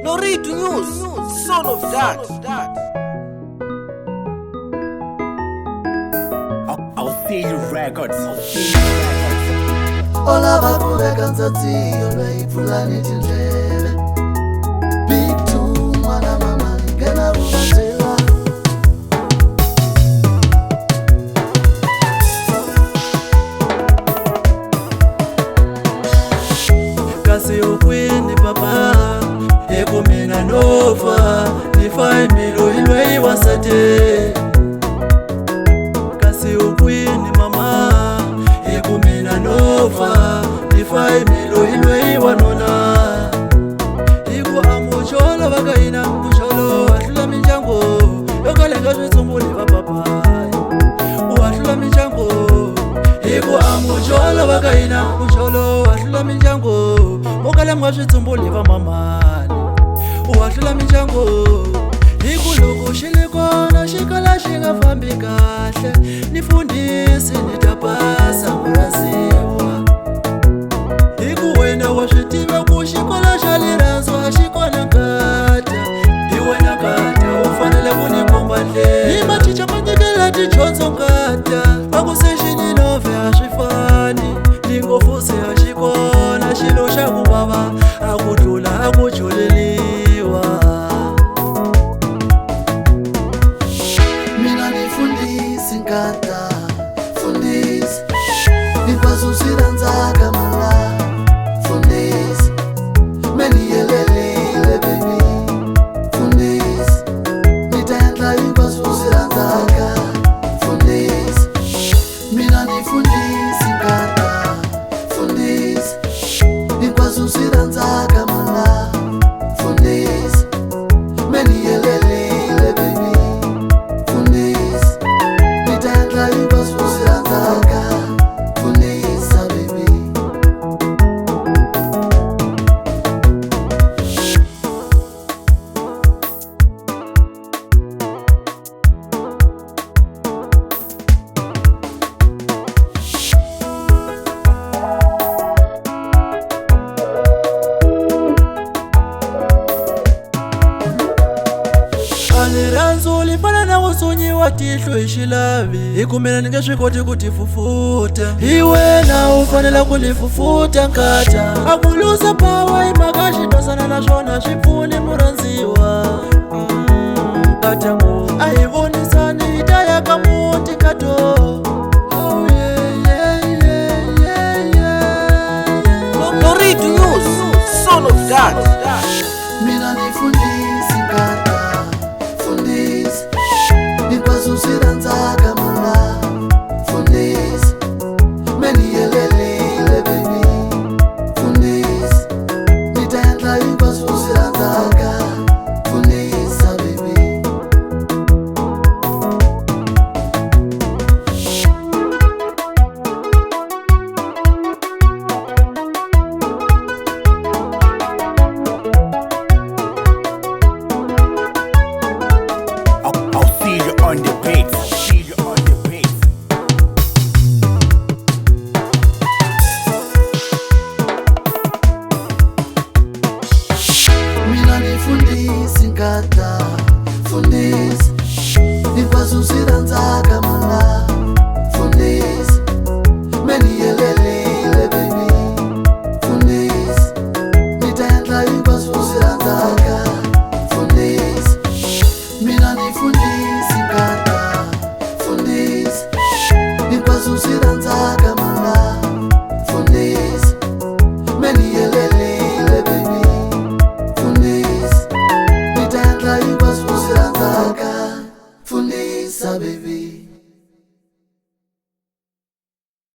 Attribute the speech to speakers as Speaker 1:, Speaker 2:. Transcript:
Speaker 1: Lorito News, son of that.
Speaker 2: I'll see you records.
Speaker 3: Ola bakule kanzati olwe fulani tindebe. Big two mwana mama ngena rubatela.
Speaker 4: Kasi ukwini papa ekumina nova ni 5 milo ilwe iwasate. Kasi ukwini mama ekumina nova ni 5 milo ilwe iwanona. Iku amuchola bakaina mucholo ahlula minjango yokalenga zwitsumbuli papa uahlula minjango. Iku amuchola bakaina mucholo ahlula minjango mokalenga zwitsumbuli mamani uahlula minjango. Iku loko shilikona shikala shinga fambi kahle nifundisi nitapasa murasiwa. Iku wena washitiva kushikola shalirazo hashikona nkata iwena kata ufanele kunikomba nde nimaticha mandikela tichonzo nkata akuseshini nove hashifani lingofuse hashikona shilo shakubaba akutula akucholeliwa.
Speaker 3: Mina nifundisi nkata fundisi nipazuzira nzaka mala fundisi meni yelelile baby fundisi nitaenda nipazuzira nzaka fundisi. Mina nifundisi nkata fundisi nipazuzira nzaka mala fundisi meni yelelile baby fundisi nitaenda nipazuzira nzaka fundisa baby.
Speaker 4: Aliranzo lifana na usonyi watihlo ishilavi ikumena ningeswikoti kutifufuta iwe na ufanela kulifufuta nkata akulusa pawa imakashi tosana na shona shipfuni muranziwa katango aivonisani itaya kamuti kato. Oh yeah, yeah, yeah, yeah, yeah.
Speaker 1: Lorito News, son of that.
Speaker 3: Mina nifundisi nkata fundisi nipazuzira nzaka mala fundisi meni yelelile baby fundisi nitaenda nipazuzira nzaka fundisa baby.
Speaker 2: I'll see you on the beats. See you on the beats.
Speaker 3: Mina nifundisi nkata fundisi nipazuzira nzaka mala fundisi meni yelelile baby fundisi nitaenda nipazuzira nzaka fundisi. Mina nifundisi nkata fundisi nipazuzira nzaka mala fundisi meni yelelile baby fundisi nitaenda nipazuzira nzaka fundisa baby.